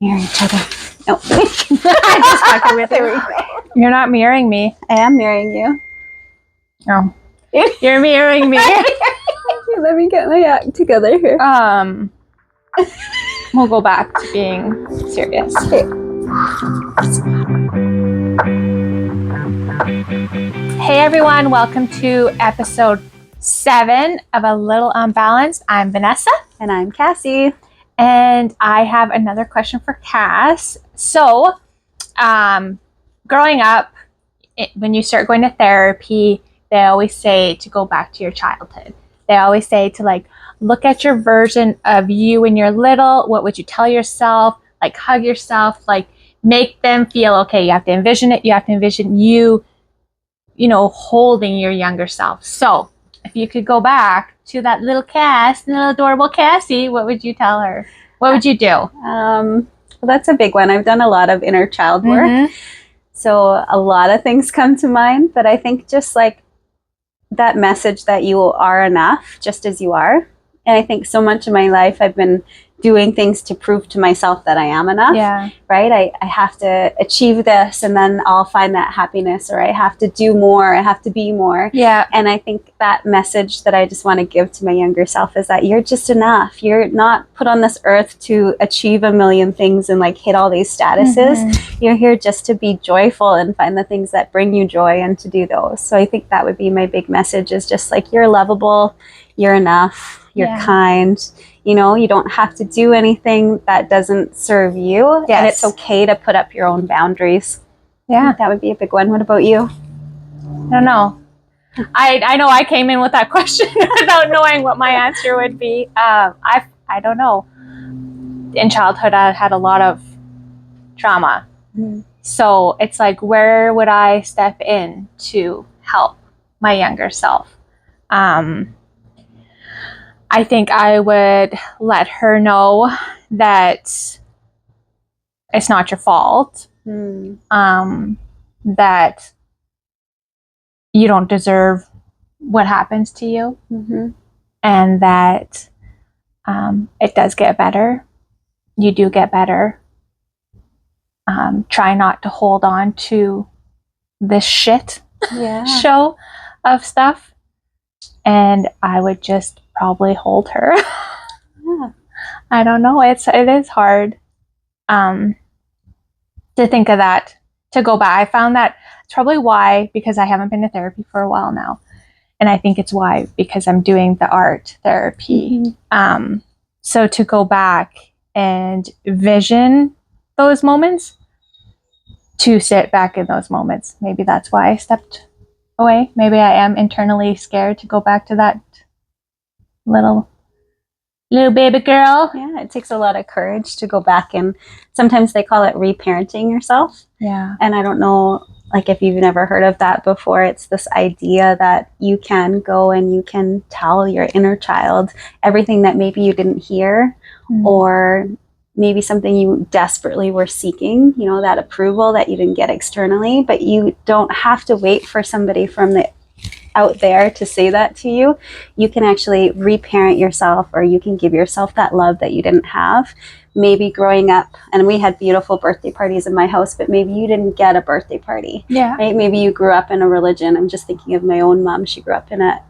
Mirror each other. No. I'm just fucking with you. You're not mirroring me. I am mirroring you. Oh. You're mirroring me. Let me get my act together here. We'll go back to being serious. Okay. Hey everyone, welcome to episode 7 of A Little Unbalanced. I'm Vanessa. And I'm Cassie. And I have another question for Cass. So, growing up, when you start going to therapy, they always say to go back to your childhood. They always say to look at your version of you when you're little. What would you tell yourself? Hug yourself, make them feel okay. You have to envision it. You have to envision you holding your younger self. So if you could go back to that little Cass, little adorable Cassie, what would you tell her? What would you do? Well, that's a big one. I've done a lot of inner child work. Mm-hmm. So a lot of things come to mind, but I think just that message that you are enough just as you are. And I think so much of my life I've been doing things to prove to myself that I am enough. Yeah. Right? I have to achieve this and then I'll find that happiness, or I have to do more, I have to be more. Yeah. And I think that message that I just want to give to my younger self is that you're just enough. You're not put on this earth to achieve a million things and hit all these statuses. Mm-hmm. You're here just to be joyful and find the things that bring you joy and to do those. So I think that would be my big message, is just you're lovable, you're enough, you're kind. You don't have to do anything that doesn't serve you. Yes. And it's okay to put up your own boundaries. Yeah. That would be a big one. What about you? I don't know. I know I came in with that question without knowing what my answer would be. I don't know. In childhood, I had a lot of trauma. Mm-hmm. So it's where would I step in to help my younger self? I think I would let her know that it's not your fault, that you don't deserve what happens to you, and that it does get better. You do get better. Try not to hold on to this shit show of stuff. And I would just probably hold her. Yeah. I don't know. It is hard to think of that, to go back. I found that it's probably why, because I haven't been to therapy for a while now. And I think it's why, because I'm doing the art therapy. Mm-hmm. So to go back and vision those moments, to sit back in those moments, maybe that's why I stepped away. Maybe I am internally scared to go back to that little baby girl. Yeah, it takes a lot of courage to go back, and sometimes they call it reparenting yourself. Yeah. And I don't know, if you've never heard of that before, it's this idea that you can go and you can tell your inner child everything that maybe you didn't hear, or maybe something you desperately were seeking, that approval that you didn't get externally, but you don't have to wait for somebody from the out there to say that to you. You can actually reparent yourself, or you can give yourself that love that you didn't have. Maybe growing up, and we had beautiful birthday parties in my house, but maybe you didn't get a birthday party. Yeah. Right? Maybe you grew up in a religion. I'm just thinking of my own mom. She grew up in a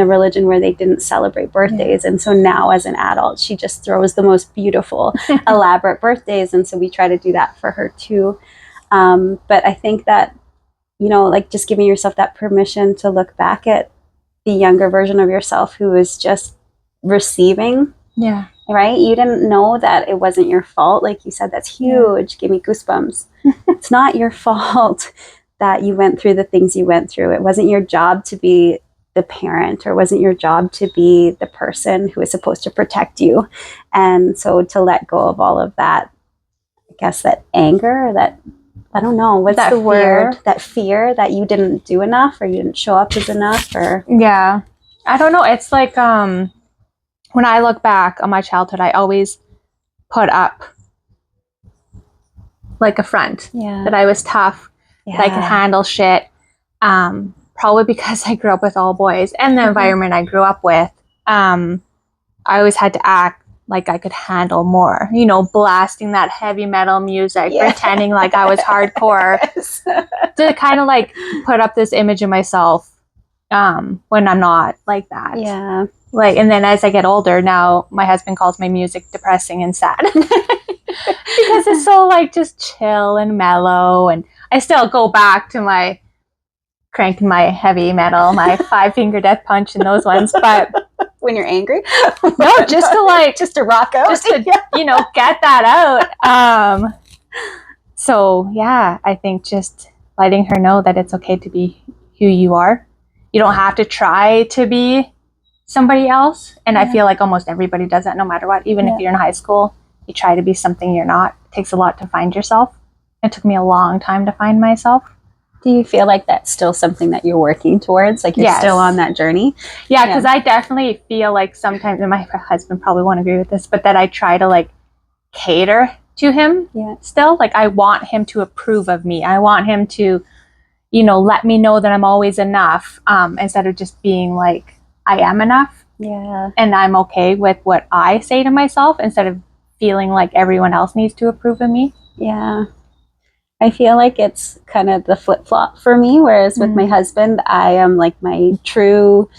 religion where they didn't celebrate birthdays. Yeah. And so now as an adult, she just throws the most beautiful, elaborate birthdays. And so we try to do that for her too. But I think that, just giving yourself that permission to look back at the younger version of yourself who is just receiving. Yeah. Right? You didn't know that it wasn't your fault. Like you said, that's huge. Yeah. Give me goosebumps. It's not your fault that you went through the things you went through. It wasn't your job to be the parent, or wasn't your job to be the person who is supposed to protect you. And so to let go of all of that, I guess that anger, that, I don't know, what's that the word? That fear that you didn't do enough, or you didn't show up as enough, or... Yeah. I don't know. It's when I look back on my childhood, I always put up a front. Yeah. That I was tough, that I could handle shit. Probably because I grew up with all boys and the environment I grew up with. I always had to act like I could handle more, you know, blasting that heavy metal music, pretending like I was hardcore, to kind of like put up this image of myself when I'm not like that. Yeah. Like, and then as I get older, now my husband calls my music depressing and sad because it's so like just chill and mellow. And I still go back to my cranking my heavy metal, my 5 Finger Death Punch and those ones. But when you're angry, no, just to like, just to rock out, just to, you know, get that out. So yeah, I think just letting her know that it's okay to be who you are. You don't have to try to be somebody else. And I feel like almost everybody does that no matter what. Even if you're in high school, you try to be something you're not. It takes a lot to find yourself. It took me a long time to find myself. Do you feel like that's still something that you're working towards? Like you're still on that journey? Yeah, because I definitely feel like sometimes, and my husband probably won't agree with this, but that I try to like cater to him still. Like I want him to approve of me. I want him to, you know, let me know that I'm always enough, instead of just being like, I am enough. Yeah. And I'm okay with what I say to myself instead of feeling like everyone else needs to approve of me. Yeah. I feel like it's kind of the flip-flop for me, whereas with my husband, I am like my true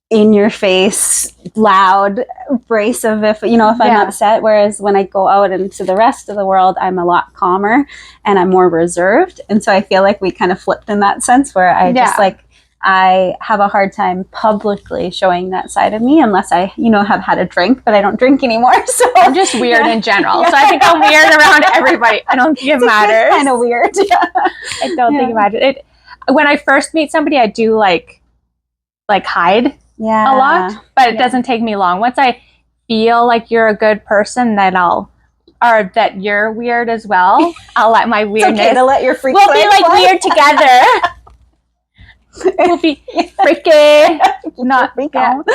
in-your-face, loud, abrasive if I'm upset, whereas when I go out into the rest of the world, I'm a lot calmer and I'm more reserved. And so I feel like we kind of flipped in that sense where I just like, I have a hard time publicly showing that side of me unless I, have had a drink, but I don't drink anymore. So I'm just weird in general. So I think I'm weird around everybody. I don't think it matters. Kind of weird. I don't think it matters. When I first meet somebody, I do like hide a lot, but it doesn't take me long. Once I feel like you're a good person, then or that you're weird as well, I'll let my weirdness. It's okay to let your freak We'll be like weird together. We'll be freaky. Not freak out.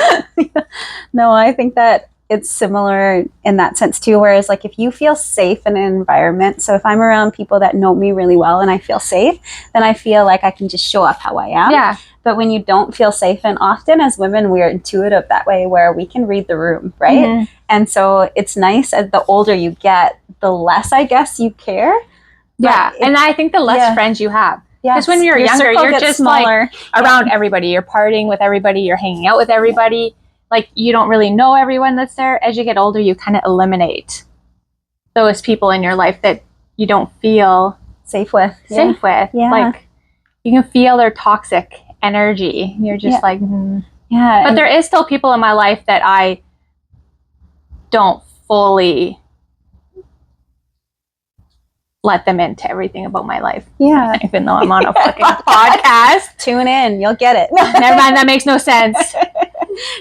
No, I think that it's similar in that sense too. Whereas like if you feel safe in an environment, so if I'm around people that know me really well and I feel safe, then I feel like I can just show up how I am. Yeah. But when you don't feel safe, and often as women, we're intuitive that way where we can read the room, right? Mm-hmm. And so it's nice as the older you get, the less I guess you care. Yeah. And I think the less friends you have. Because when you're younger, you're just smaller. Like around everybody. You're partying with everybody. You're hanging out with everybody. Like you don't really know everyone that's there. As you get older, you kind of eliminate those people in your life that you don't feel safe with. Yeah. Like you can feel their toxic energy. You're just like, yeah. But there is still people in my life that I don't fully let them into everything about my life. Yeah. Even though I'm on a fucking podcast. Tune in. You'll get it. Never mind. That makes no sense.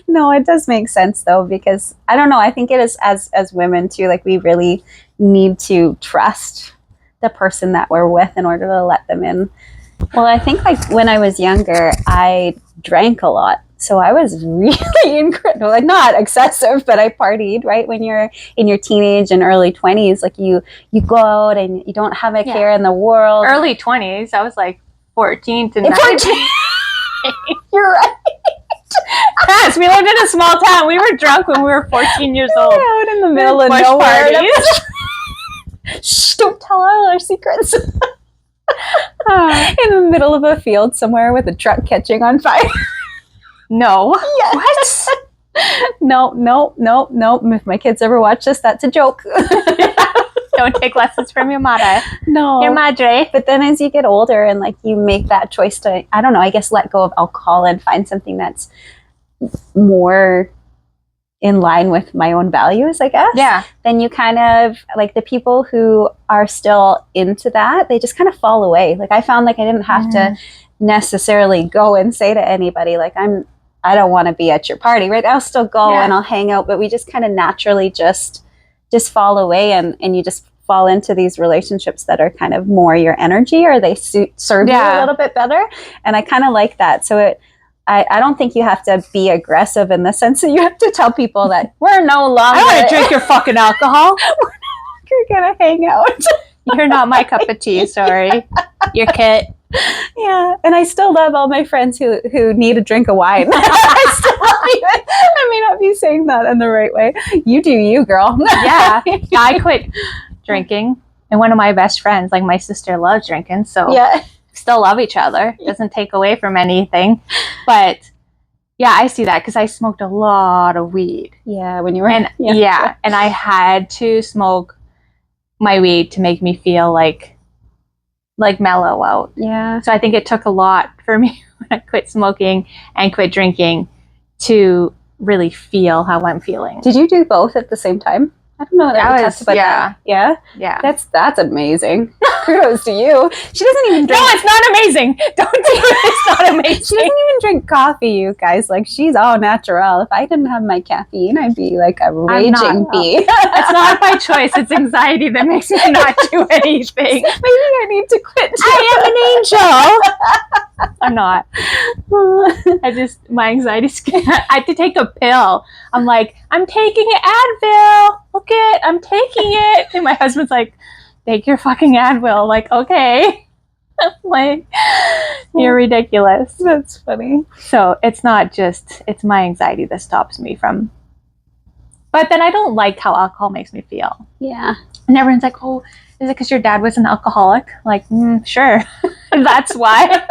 No, it does make sense though, because I don't know. I think it is as women too, like we really need to trust the person that we're with in order to let them in. Well, I think like when I was younger, I drank a lot. So I was really incredible, like not excessive, but I partied, right? When you're in your teenage and early 20s, like you go out and you don't have a care in the world. Early 20s, I was like 14 to 19. You're right. Yes, we lived in a small town. We were drunk when we were 14 years old. Out in the middle of nowhere. Shh, don't tell all our secrets. In the middle of a field somewhere with a truck catching on fire. No. Yes. What? No. If my kids ever watch this, that's a joke. Don't take lessons from your mother. No. Your madre. But then as you get older and like you make that choice to, I don't know, I guess let go of alcohol and find something that's more in line with my own values, I guess. Yeah. Then you kind of, like the people who are still into that, they just kind of fall away. Like I found like I didn't have to necessarily go and say to anybody, like I don't want to be at your party, right? I'll still go and I'll hang out, but we just kind of naturally just fall away and you just fall into these relationships that are kind of more your energy, or they serve you a little bit better. And I kind of like that. So I don't think you have to be aggressive in the sense that you have to tell people that we're no longer. I don't want to drink your fucking alcohol. We're going to hang out. You're not my cup of tea, sorry. You're Kit. Yeah, and I still love all my friends who need a drink of wine. I still love I may not be saying that in the right way. You do you, girl. Yeah, I quit drinking, and one of my best friends, like my sister, loves drinking, so Yeah. still love each other. Doesn't take away from anything, but yeah, I see that because I smoked a lot of weed. Yeah, when you were And and I had to smoke my weed to make me feel like mellow out. Yeah. So I think it took a lot for me when I quit smoking and quit drinking to really feel how I'm feeling. Did you do both at the same time? I don't know that we talked about that. Yeah? Yeah. That's amazing. Kudos to you. She doesn't even drink. No, it's not amazing. Don't do it. It's not amazing. She doesn't even drink coffee, you guys. Like, she's all natural. If I didn't have my caffeine, I'd be like a raging bee. It's not by choice. It's anxiety that makes me not do anything. Maybe I need to quit. I am an angel. I'm not. My anxiety's I had to take a pill. I'm like, I'm taking an Advil. Look it, I'm taking it. And my husband's like, take your fucking Advil. Like, okay. I'm like, you're ridiculous. That's funny. So it's not just, it's my anxiety that stops me from. But then I don't like how alcohol makes me feel. Yeah. And everyone's like, oh, is it because your dad was an alcoholic? Like, sure. That's why.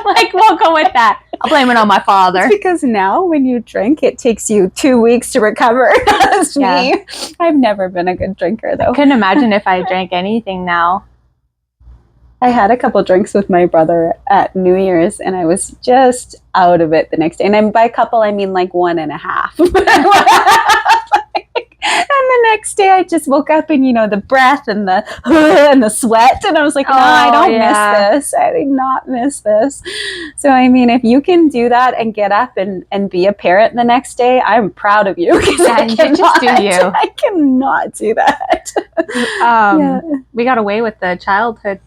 Like, we'll go with that. I'll blame it on my father. It's because now when you drink, it takes you 2 weeks to recover. That's me. I've never been a good drinker, though. I couldn't imagine if I drank anything now. I had a couple drinks with my brother at New Year's, and I was just out of it the next day. And by couple, I mean like 1.5. And the next day I just woke up and, the breath and the sweat. And I was like, no, I don't miss this. I did not miss this. So, I mean, if you can do that and get up and be a parent the next day, I'm proud of you. Yeah, just do you. I cannot do that. We got away with the childhood.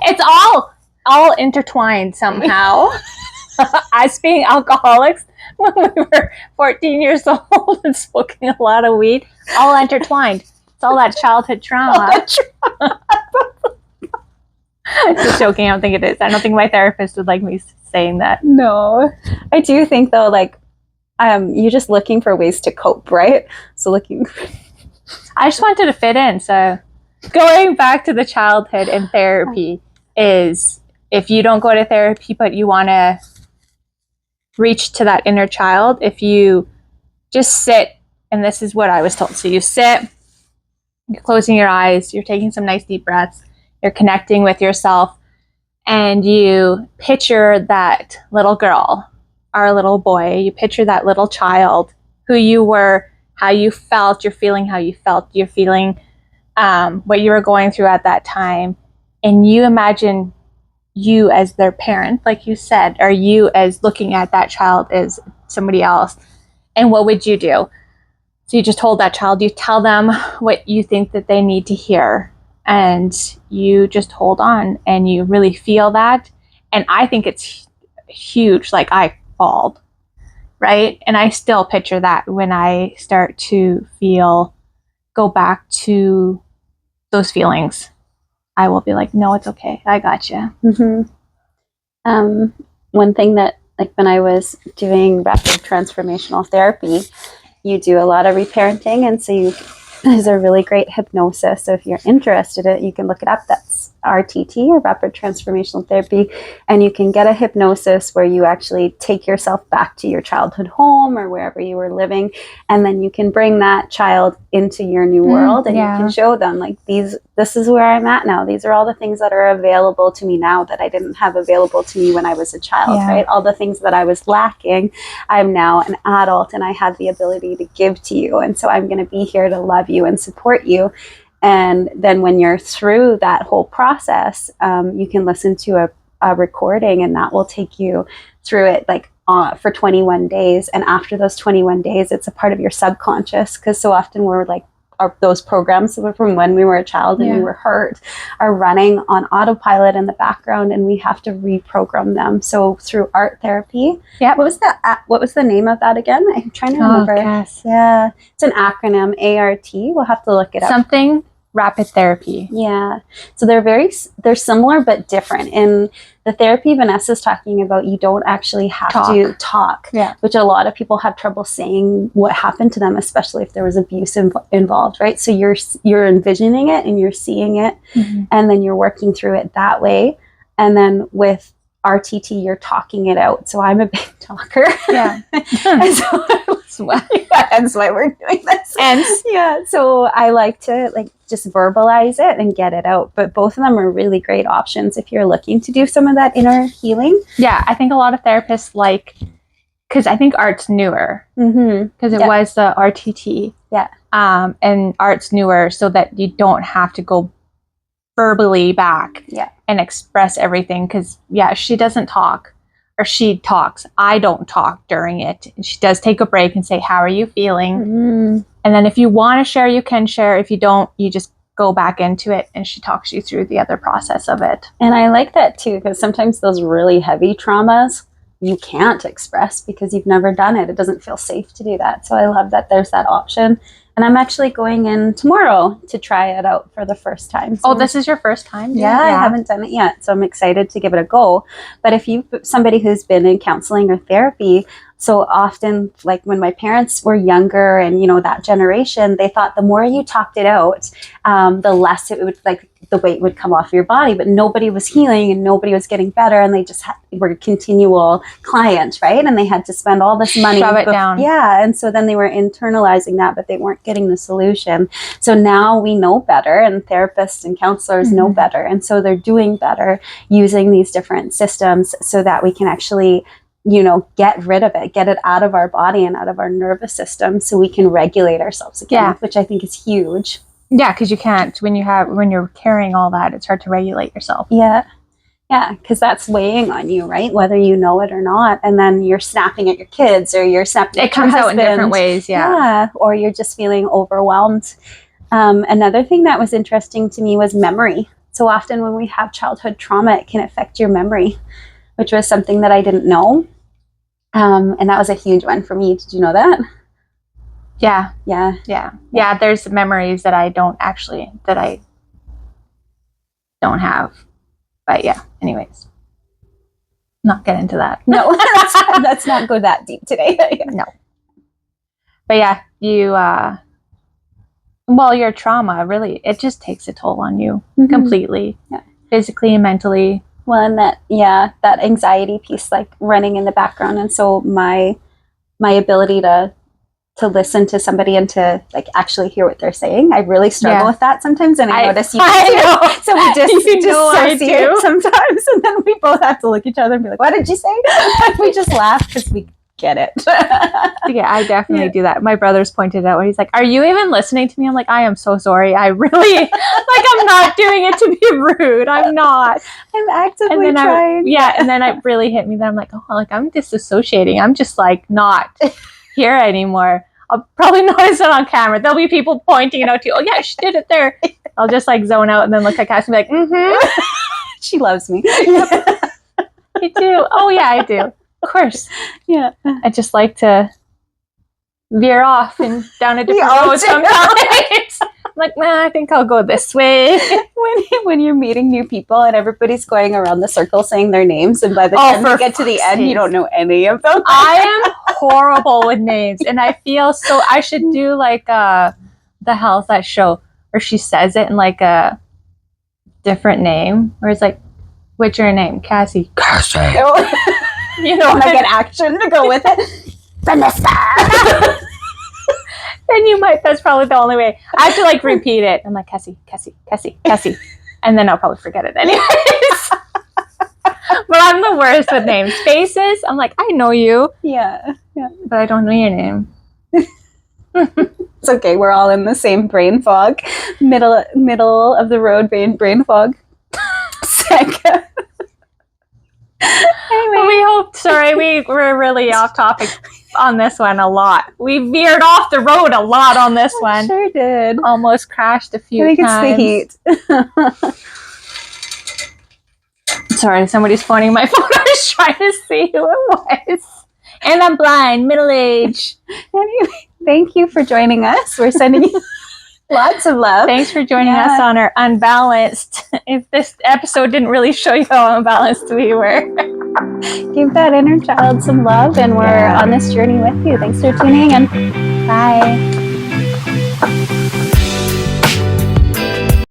It's all intertwined somehow. Us being alcoholics when we were 14 years old and smoking a lot of weed, all intertwined. It's all that childhood trauma. Just joking. I don't think it is. I don't think my therapist would like me saying that. No. I do think, though, like, you're just looking for ways to cope, right? So I just wanted to fit in. So going back to the childhood and therapy is, if you don't go to therapy but you want to reach to that inner child, if you just sit, and this is what I was told. So you sit, you're closing your eyes, you're taking some nice deep breaths, you're connecting with yourself, and you picture that little girl or little boy, you picture that little child, who you were, how you felt, you're feeling how you felt, you're feeling what you were going through at that time, and you imagine you as their parent, like you said, or you as looking at that child as somebody else. And what would you do? So you just hold that child, you tell them what you think that they need to hear, and you just hold on and you really feel that. And I think it's huge. Like, I bawled, right? And I still picture that when I start to go back to those feelings. I will be like, no, it's okay. I got you. Mm-hmm. One thing that, like, when I was doing rapid transformational therapy, you do a lot of reparenting. And so there's a really great hypnosis. So if you're interested in it, you can look it up. That's RTT, or Rapid Transformational Therapy. And you can get a hypnosis where you actually take yourself back to your childhood home or wherever you were living. And then you can bring that child into your new world, and you can show them, like, this is where I'm at now. These are all the things that are available to me now that I didn't have available to me when I was a child, right? All the things that I was lacking, I'm now an adult and I have the ability to give to you. And so I'm going to be here to love you and support you. And then when you're through that whole process, you can listen to a recording, and that will take you through it, like, for 21 days. And after those 21 days, it's a part of your subconscious, because so often we're like, those programs from when we were a child and we were hurt are running on autopilot in the background, and we have to reprogram them. So through art therapy, what was the name of that again? I'm trying to remember. Yes. Yeah, it's an acronym, ART. We'll have to look it up. Something rapid therapy. Yeah. So they're similar but different. In the therapy Vanessa's talking about, you don't actually have to talk, which a lot of people have trouble saying what happened to them, especially if there was abuse involved, right? So you're envisioning it and you're seeing it, and then you're working through it that way. And then with RTT, you're talking it out. So I'm a big talker. Yeah. And so that's why we're doing this. And yeah. So I like to just verbalize it and get it out. But both of them are really great options if you're looking to do some of that inner healing. Yeah. I think a lot of therapists because I think art's newer. Because it was the RTT. Yeah. And art's newer so that you don't have to go verbally back and express everything, because she doesn't talk, or she talks, I don't talk during it, and she does take a break and say, how are you feeling? And then if you want to share, you can share. If you don't, you just go back into it, and she talks you through the other process of it. And I like that too, because sometimes those really heavy traumas you can't express because you've never done it. It doesn't feel safe to do that. So I love that there's that option. And I'm actually going in tomorrow to try it out for the first time. So this is your first time? Yeah, I haven't done it yet. So I'm excited to give it a go. But if somebody who's been in counseling or therapy, so often, like when my parents were younger and, that generation, they thought the more you talked it out, the less it would, the weight would come off your body. But nobody was healing and nobody was getting better. And they just were continual clients, right? And they had to spend all this money. Shove it down. Yeah. And so then they were internalizing that, but they weren't getting the solution. So now we know better, and therapists and counselors know better. And so they're doing better using these different systems so that we can actually get rid of it, get it out of our body and out of our nervous system so we can regulate ourselves again, which I think is huge. Yeah, because you can't, when you're carrying all that, it's hard to regulate yourself. Yeah. Yeah, because that's weighing on you, right? Whether you know it or not. And then you're snapping at your kids, or you're snapping at your husband. It comes out in different ways, Yeah, or you're just feeling overwhelmed. Another thing that was interesting to me was memory. So often when we have childhood trauma, it can affect your memory, which was something that I didn't know. And that was a huge one for me. Did you know that? Yeah. Yeah. Yeah. Yeah. There's memories that I don't have. But yeah, anyways. Not get into that. No, let's not go that deep today. No. But yeah, your trauma, really, it just takes a toll on you completely. Yeah. Physically and mentally. Well, and that anxiety piece, running in the background. And so my ability to listen to somebody and to actually hear what they're saying, I really struggle with that sometimes. And I notice you do too. So we just dissociate sometimes. And then we both have to look at each other and be like, what did you say? We just laugh because we get it. Yeah, I definitely do that. My brother's pointed out, he's like, are you even listening to me? I'm like, I am so sorry. I really, I'm not doing it to be rude. I'm not. I'm actively trying. And then it really hit me that I'm like, I'm disassociating. I'm just not here anymore. I'll probably notice it on camera. There'll be people pointing it out to you. Oh yeah, she did it there. I'll just zone out and then look at Cass and be like, She loves me. You do? Oh yeah, I do. Of course. Yeah. I just like to veer off and down a different road sometimes. I'm like, nah, I think I'll go this way. When you're meeting new people and everybody's going around the circle saying their names, and by the time you get to the end, you don't know any of them. I am horrible with names, and I feel so. I should do the hell's that show where she says it in a different name, where it's what's your name? Cassie. An action to go with it. Vanessa. Then that's probably the only way. I have to repeat it. I'm like, Cassie. And then I'll probably forget it anyways. But I'm the worst with names. Faces, I'm like, I know you. Yeah. But I don't know your name. It's okay. We're all in the same brain fog. Middle of the road brain fog. Second. Anyway. We're really off topic on this one a lot. We veered off the road a lot on this one. Sure did. Almost crashed a few times. I think it's the heat. Sorry, somebody's phoning my phone. I was trying to see who it was. And I'm blind, middle age. Anyway, thank you for joining us. We're sending you Lots of love. Thanks for joining us on our Unbalanced. If this episode didn't really show you how unbalanced we were. Give that inner child some love, and we're on this journey with you. Thanks for tuning in. Bye.